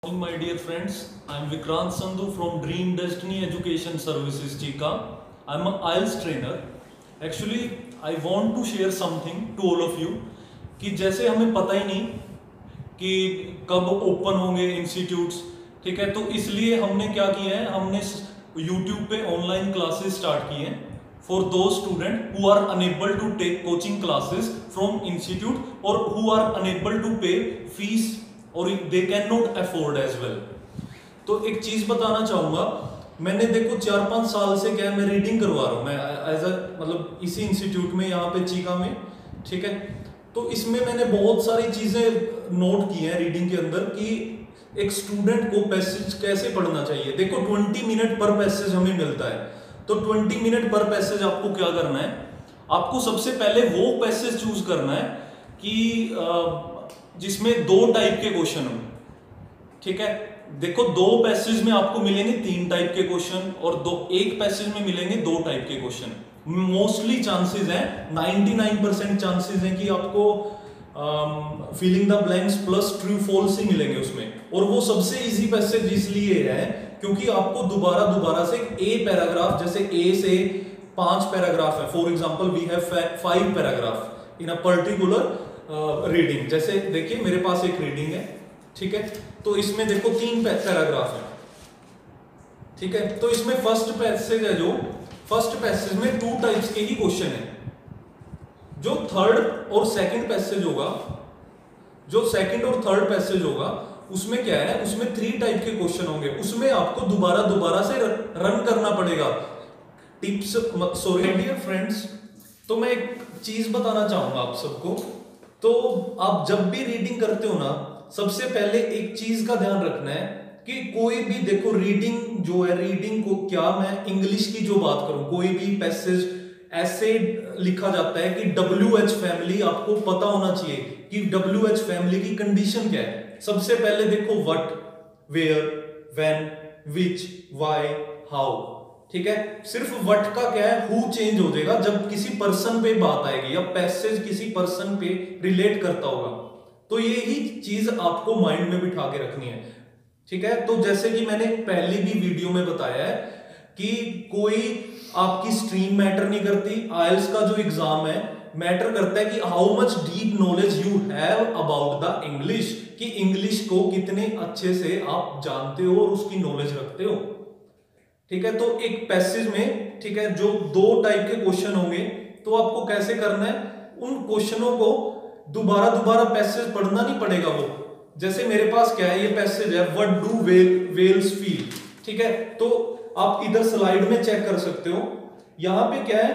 My dear friends, I am Vikrant Sandhu from Dream Destiny Education Services Chika. I am an IELTS trainer. Actually, I want to share something to all of you कि जैसे हमें पता ही नहीं कि कब open होंगे institutes, ठीक है। तो इसलिए हमने क्या किया है, हमने YouTube पे ऑनलाइन क्लासेस स्टार्ट की हैं for those student who are unable to take coaching classes from institute और who are unable to pay fees और they can not afford as well. तो एक चीज बताना चाहूंगा, मैंने देखो 4-5 साल से क्या है, मैं रीडिंग करवा रहा हूँ, मैं एज अ मतलब इसी इंस्टीट्यूट में यहाँ पे चीका में, ठीक है। तो इसमें मैंने बहुत सारी चीजें नोट की हैं रीडिंग के अंदर कि एक स्टूडेंट को पैसेज कैसे पढ़ना चाहिए। देखो 20 मिनट पर पैसेज हमें मिलता है, तो 20 मिनट पर पैसेज आपको क्या करना है, आपको सबसे पहले वो पैसेज चूज करना है कि जिसमें 2 टाइप के क्वेश्चन हो, ठीक है। देखो 2 पैसेज में आपको मिलेंगे 3 टाइप के क्वेश्चन और एक पैसेज में मिलेंगे 2 टाइप के क्वेश्चन। मोस्टली चांसेस हैं, 99% चांसेस हैं कि आपको filling the blanks plus true false ही मिलेंगे उसमें। और वो सबसे इजी पैसेज इसलिए है क्योंकि आपको दोबारा से ए पैराग्राफ, जैसे ए से 5 पैराग्राफ है, for example we have 5 paragraph in a particular reading. जैसे देखिए मेरे पास एक रीडिंग है, ठीक है, तो इसमें देखो 3 पैराग्राफ है, ठीक है। तो इसमें फर्स्ट पैसेज है, जो फर्स्ट पैसेज में 2 टाइप्स के ही क्वेश्चन है। जो थर्ड और सेकंड पैसेज होगा, जो सेकंड और थर्ड पैसेज होगा उसमें क्या है, उसमें 3 टाइप के क्वेश्चन होंगे। उसमें आपको दोबारा से रन करना पड़ेगा टिप्स। सॉरी डियर फ्रेंड्स, तो मैं एक चीज बताना चाहूंगा आप सबको। तो आप जब भी रीडिंग करते हो ना, सबसे पहले एक चीज का ध्यान रखना है कि कोई भी देखो रीडिंग जो है, रीडिंग को क्या, मैं इंग्लिश की जो बात करूं, कोई भी पैसेज ऐसे लिखा जाता है कि WH फैमिली, आपको पता होना चाहिए कि WH फैमिली की कंडीशन क्या है। सबसे पहले देखो what, where, when, which, why, how, ठीक है। सिर्फ व्हाट का क्या है, हु चेंज हो जाएगा जब किसी पर्सन पे बात आएगी या पैसेज किसी पर्सन पे रिलेट करता होगा। तो यही चीज आपको माइंड में बिठा के रखनी है, ठीक है। तो जैसे कि मैंने पहले भी वीडियो में बताया है कि कोई आपकी स्ट्रीम मैटर नहीं करती, आइल्स का जो एग्जाम है मैटर करता है कि how much deep knowledge you have about the English, कि इंग्लिश को कितने अच्छे से आप जानते हो और उसकी नॉलेज रखते हो, ठीक है। तो एक पैसेज में, ठीक है, जो 2 टाइप के क्वेश्चन होंगे, तो आपको कैसे करना है, उन क्वेश्चनों को दोबारा पैसेज पढ़ना नहीं पड़ेगा। वो जैसे मेरे पास क्या है, ये पैसेज है, व्हाट डू वेल्स फील, ठीक है। तो आप इधर स्लाइड में चेक कर सकते हो, यहां पे क्या है,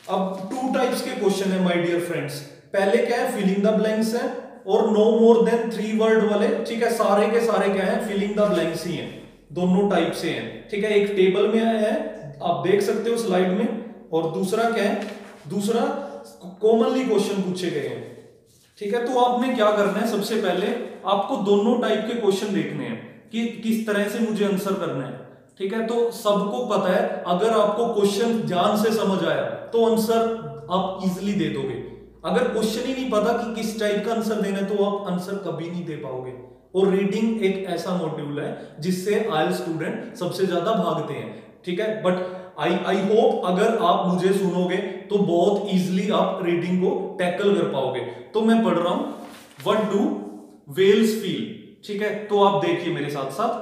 अब 2 टाइप्स के क्वेश्चन है माय डियर फ्रेंड्स। पहले क्या है, फिलिंग द ब्लैंक्स है और नो मोर देन 3 वर्ड वाले, ठीक है। सारे के सारे क्या है, फिलिंग द ब्लैंक्स ही हैं, दोनों टाइप से हैं, ठीक है। एक टेबल में आया है, आप देख सकते हो स्लाइड में, और दूसरा क्या है, दूसरा कॉमनली क्वेश्चन पूछे गए हैं, ठीक है। तो आपने क्या करना है, सबसे पहले आपको दोनों टाइप के क्वेश्चन देखने हैं कि किस तरह से मुझे आंसर करना है, ठीक है। तो सबको पता है, अगर आपको क्वेश्चन ध्यान से समझ आया तो आंसर आप इजीली दे दोगे। अगर क्वेश्चन ही नहीं पता कि किस टाइप का आंसर देना है, तो आप आंसर कभी नहीं दे पाओगे। और रीडिंग एक ऐसा मॉड्यूल है जिससे आइल्स स्टूडेंट सबसे ज्यादा भागते हैं, ठीक है। बट आई होप अगर आप मुझे सुनोगे तो बहुत इजीली आप रीडिंग को टैकल कर पाओगे। तो मैं पढ़ रहा हूं, व्हाट डू वेल्स फील, ठीक है। तो आप देखिए मेरे साथ साथ,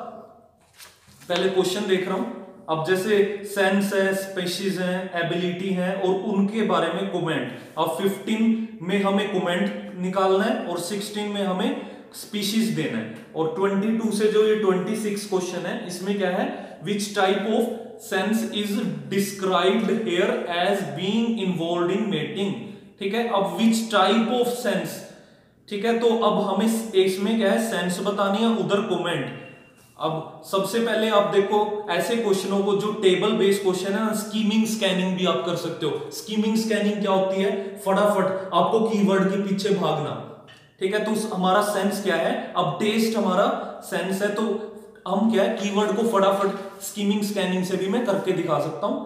पहले क्वेश्चन देख रहा हूं। अब जैसे सेंस है, स्पेशीज है, एबिलिटी है और उनके बारे में कमेंट। अब 15 में हमें कमेंट निकालना है और 16 में हमें स्पीशीज देना है। और 22 से जो ये 26 क्वेश्चन है, इसमें क्या है, which type of sense is described here as being involved in mating, ठीक है। अब विच टाइप ऑफ सेंस, ठीक है। तो अब हमें इसमें क्या है, सेंस बतानी है, उधर कमेंट। अब सबसे पहले आप देखो ऐसे क्वेश्चनों को, जो टेबल बेस्ड क्वेश्चन है ना, स्कीमिंग स्कैनिंग भी आप कर सकते हो। स्कीमिंग स्कैनिंग क्या होती है, फटाफट आपको कीवर्ड के पीछे भागना, ठीक है। तो हमारा सेंस क्या है, अब टेस्ट हमारा सेंस है, तो हम क्या है, कीवर्ड को फटाफट स्कीमिंग स्कैनिंग से भी मैं करके दिखा सकता हूं।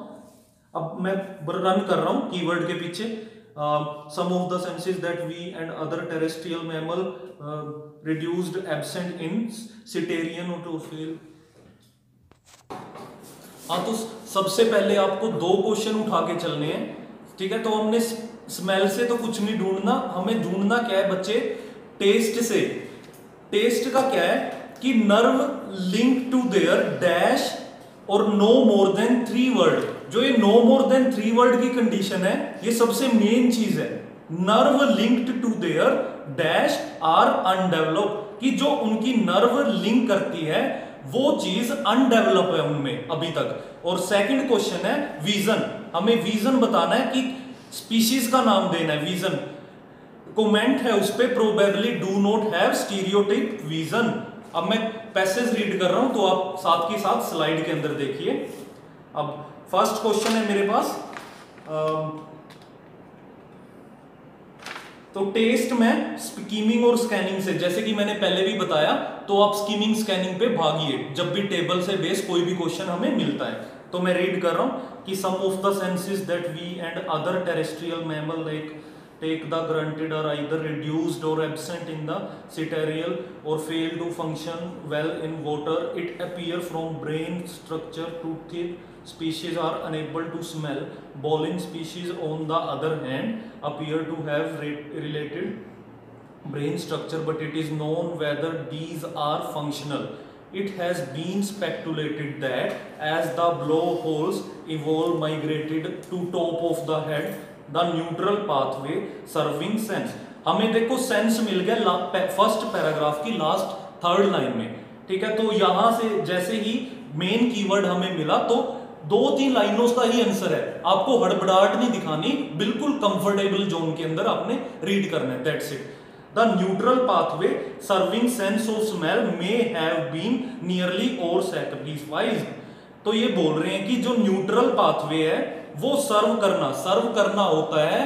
अब मैं रन कर रहा हूं कीवर्ड के पीछे, some of the senses that we and other terrestrial mammal reduced absent in cetacean autophagy। हाँ, तो सबसे पहले आपको दो क्वेश्चन उठा के चलने हैं, ठीक है। तो हमने स्मेल से तो कुछ नहीं ढूंढना, हमें ढूंढना क्या है बच्चे, टेस्ट से। टेस्ट का क्या है कि nerve link to their dash or no more than 3 word. जो ये नो मोर देन 3 वर्ड की कंडीशन है, ये सबसे मेन चीज है। Nerve linked to their dash are undeveloped, कि जो उनकी नर्व लिंक करती है वो चीज अनडेवलप है उनमें अभी तक। और सेकंड क्वेश्चन है विजन, हमें विजन बताना है कि स्पीशीज का नाम देना है। विजन कमेंट है उस पे, probably do not have stereotype vision. अब मैं पैसेज रीड कर रहा हूं तो आप साथ के साथ स्लाइड के अंदर देखिए। अब फर्स्ट क्वेश्चन है मेरे पास, तो टेस्ट में स्कीमिंग और स्कैनिंग से, जैसे कि मैंने पहले भी बताया, तो आप स्कीमिंग स्कैनिंग पे भागिए जब भी टेबल से बेस कोई भी क्वेश्चन हमें मिलता है। तो मैं रीड कर रहा हूं कि some of the senses that we and other terrestrial mammal like take the grunted are either reduced or absent in the cetacean or fail to function well in water. It appear from brain structure. Toothed species are unable to smell. Bowline species on the other hand appear to have related brain structure, but it is known whether these are functional. It has been speculated that as the blowholes evolved migrated to top of the head, the neutral pathway serving sense. हमें देखो sense मिल गया first paragraph की last 3rd line में, ठीक है। तो यहां से जैसे ही मेन कीवर्ड हमें मिला तो 2-3 लाइनों का ही आंसर है, आपको हड़बड़ाहट नहीं दिखानी, बिल्कुल कंफर्टेबल जोन के अंदर आपने रीड करना है, that's it. The neutral pathway serving sense of smell may have been nearly or sacrificed. तो ये बोल रहे हैं कि जो न्यूट्रल पाथवे है वो सर्व करना होता है,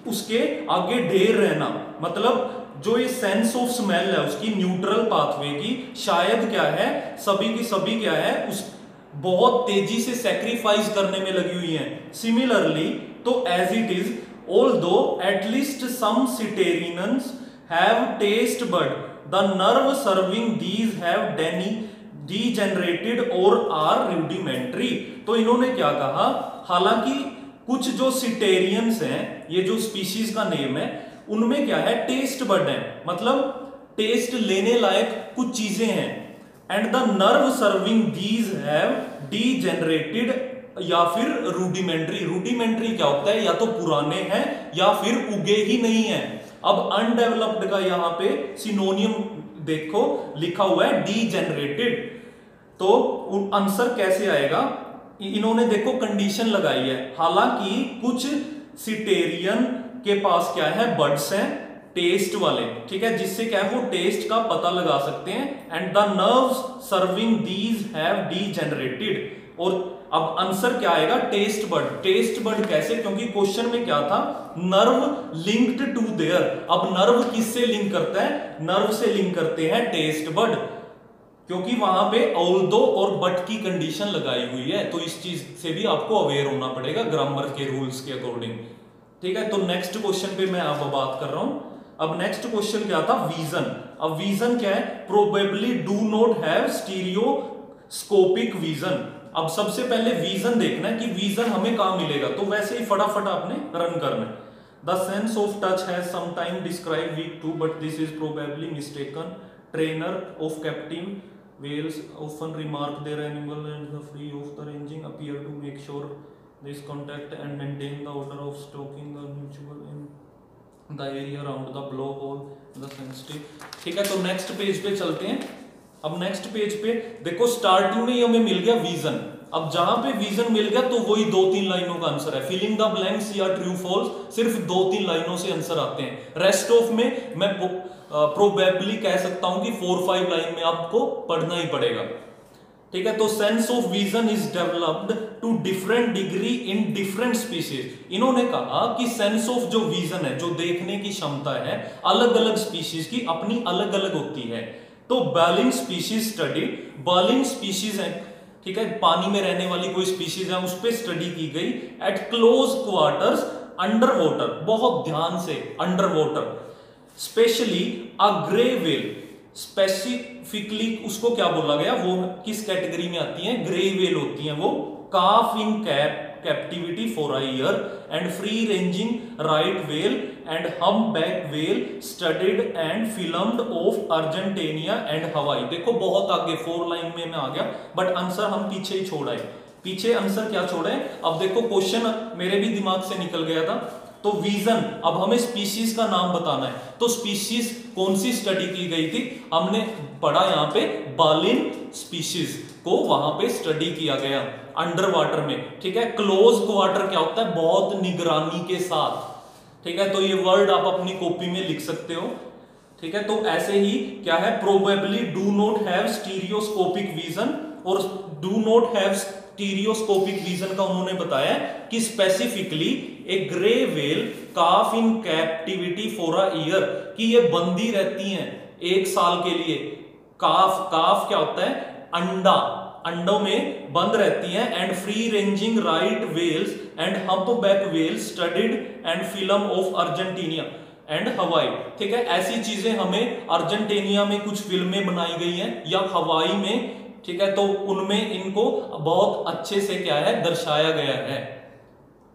उसके आगे ढेर रहना, मतलब जो ये सेंस ऑफ स्मेल है उसकी न्यूट्रल पाथवे की शायद क्या है, सभी की सभी क्या है, उस बहुत तेजी से सैक्रिफाइस करने में लगी हुई है। सिमिलरली तो as it is although at least some cetaceans have taste bud, the nerve serving these have degenerated और आर रूडिमेंट्री। तो इन्होंने क्या कहा, हालांकि कुछ जो सिटेरियंस हैं, ये जो स्पीशीज का नेम है, उनमें क्या है, टेस्ट बड है, मतलब टेस्ट लेने लायक कुछ चीजें हैं। And the nerve serving these have degenerated या फिर रूडिमेंट्री। रूडिमेंट्री क्या होता है, या तो पुराने हैं या फिर उगे ही नहीं है। अब अनडेवलप्ड का यहां पे सिनोनियम देखो लिखा हुआ है डीजेनरेटेड, तो आंसर कैसे आएगा, इन्होंने देखो कंडीशन लगाई है, हालांकि कुछ सिटेरियन के पास क्या है, बड्स हैं टेस्ट वाले, ठीक है, जिससे क्या है वो टेस्ट का पता लगा सकते हैं। And the nerves serving these have degenerated, और अब आंसर क्या आएगा, टेस्ट बड। टेस्ट बड कैसे, क्योंकि क्वेश्चन में क्या था, नर्व लिंक्ड टू देयर। अब नर्व किससे लिंक करता है, नर्व से लिंक करते हैं टेस्ट बड, क्योंकि वहां पे ऑल्दो और बट की कंडीशन लगाई हुई है। तो इस चीज से भी आपको अवेयर होना पड़ेगा ग्रामर के रूल्स के अकॉर्डिंग, ठीक है। तो नेक्स्ट क्वेश्चन पे मैं अब बात कर रहा हूं। अब नेक्स्ट क्वेश्चन क्या था, विजन। अब विजन क्या है, probably do not have stereoscopic vision. अब सबसे पहले विजन देखना है कि विजन हमें कहां मिलेगा, तो वैसे ही फटाफट आपने रन करना है। The sense of touch has sometime describe weak too, but this is probably mistaken. Trainer of captive whales often remark their animal and the free of the ranging appear to make sure this contact and maintain the order of stalking the mutual in the area around the blowhole the sensitive, ठीक है। तो next page पे चलते हैं। अब next page पे देखो starting में ही हमें मिल गया विजन। अब जहां पे विजन मिल गया तो वही 2-3 लाइनों का आंसर है। फिलिंग द ब्लैंक्स या ट्रू फॉल्स, सिर्फ 2-3 लाइनों से आंसर आते हैं। रेस्ट ऑफ में मैं प्रोबेबली कह सकता हूं कि 4-5 लाइन में आपको पढ़ना ही पड़ेगा, ठीक है। तो sense of vision is developed to different degree in different species. इन्होंने कहा कि सेंस ऑफ जो विजन है, जो देखने की क्षमता है, अलग अलग स्पीशीज की अपनी अलग अलग होती है। तो Berlin species study, Berlin species है, ठीक है, पानी में रहने वाली कोई स्पीशीज है, उस पर स्टडी की गई eight close quarters under water, बहुत ध्यान से, अंडर वाटर, स्पेशली अ ग्रे व्हेल, स्पेसिफिकली उसको क्या बोला गया, वो किस कैटेगरी में आती है, ग्रे व्हेल होती है वो, काफ इन captivity for a year and free ranging right whale and humpback whale studied and filmed of Argentina and Hawaii। देखो बहुत आगे 4 लाइन में मैं आ गया, बट आंसर हम पीछे ही छोड़ आए, पीछे आंसर क्या छोड़े। अब देखो क्वेश्चन मेरे भी दिमाग से निकल गया था, तो विजन, अब हमें स्पीशीज का नाम बताना है, तो स्पीशीज कौन सी स्टडी की गई थी, हमने पढ़ा यहाँ पे बालिन स्पीशीज को वहां पे स्टडी किया गया अंडर वाटर में, ठीक है। क्लोज वाटर क्या होता है, बहुत निगरानी के साथ, ठीक है, तो ये वर्ड आप अपनी कॉपी में लिख सकते हो, ठीक है। तो ऐसे ही क्या है, probably do not have stereoscopic vision, और do not have stereoscopic vision का उन्होंने बताया कि specifically a grey whale calf in captivity for a year, कि ये बंदी रहती हैं 1 साल के लिए। काफ, काफ क्या होता है, अंडा, अंडों में बंद रहती हैं। And free ranging right whales and humpback whales studied and film of Argentina and हवाई, ठीक है। ऐसी चीजें हमें अर्जेंटीना में कुछ फिल्में बनाई गई हैं या हवाई में, ठीक है, तो उनमें इनको बहुत अच्छे से क्या है, दर्शाया गया है,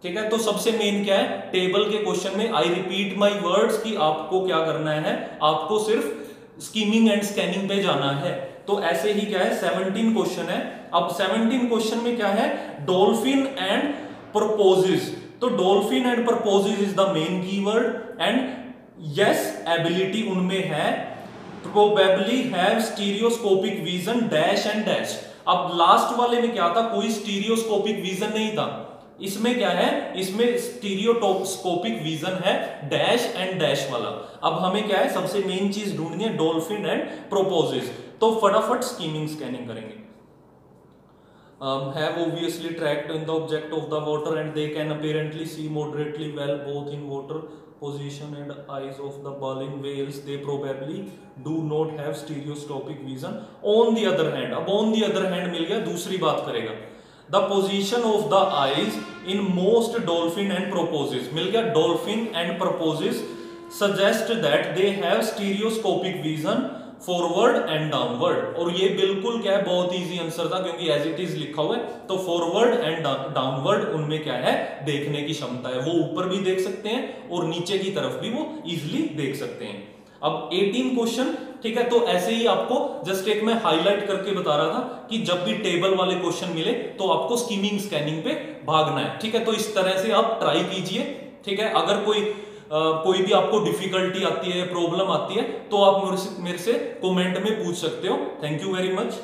ठीक है। तो सबसे मेन क्या है, टेबल के क्वेश्चन में आई रिपीट माई वर्ड्स कि आपको क्या करना है, आपको सिर्फ स्कीमिंग एंड स्कैनिंग पे जाना है। तो ऐसे ही क्या है, 17 क्वेश्चन है। अब 17 क्वेश्चन में क्या है, डॉल्फिन एंड प्रपोजेस, तो dolphin and proposes is the main keyword, and yes ability उनमें है, probably have stereoscopic vision dash and dash. अब लास्ट वाले में क्या था, कोई स्टीरियोस्कोपिक विजन नहीं था, इसमें क्या है, इसमें स्टीरियोस्कोपिक विजन है डैश एंड डैश वाला। अब हमें क्या है, सबसे मेन चीज ढूंढनी है, डॉल्फिन एंड प्रोपोजेस, तो फटाफट स्कीमिंग स्कैनिंग करेंगे। Have obviously tracked in the object of the water and they can apparently see moderately well both in water position and eyes of the baleen whales. They probably do not have stereoscopic vision. On the other hand, अब on the other hand मिल गया, दूसरी बात करेगा, the position of the eyes in most dolphin and porpoises, मिल गया, dolphin and porpoises suggest that they have stereoscopic vision forward and downward. और ये बिल्कुल क्या है, बहुत इजी आंसर था, क्योंकि एज इट इज लिखा हुआ है, तो फॉरवर्ड एंड डाउनवर्ड उनमें क्या है, देखने की क्षमता है, वो ऊपर भी देख सकते हैं और नीचे की तरफ भी वो इजिली देख सकते हैं। अब 18 क्वेश्चन, ठीक है, तो ऐसे ही आपको जस्ट एक मैं हाईलाइट करके बता रहा था कि जब भी टेबल वाले क्वेश्चन मिले तो आपको स्कीमिंग स्कैनिंग पे भागना है, ठीक है। तो इस तरह से आप ट्राई कीजिए, ठीक है। अगर कोई भी आपको डिफिकल्टी आती है, प्रॉब्लम आती है, तो आप मेरे से कमेंट में पूछ सकते हो। Thank you very much.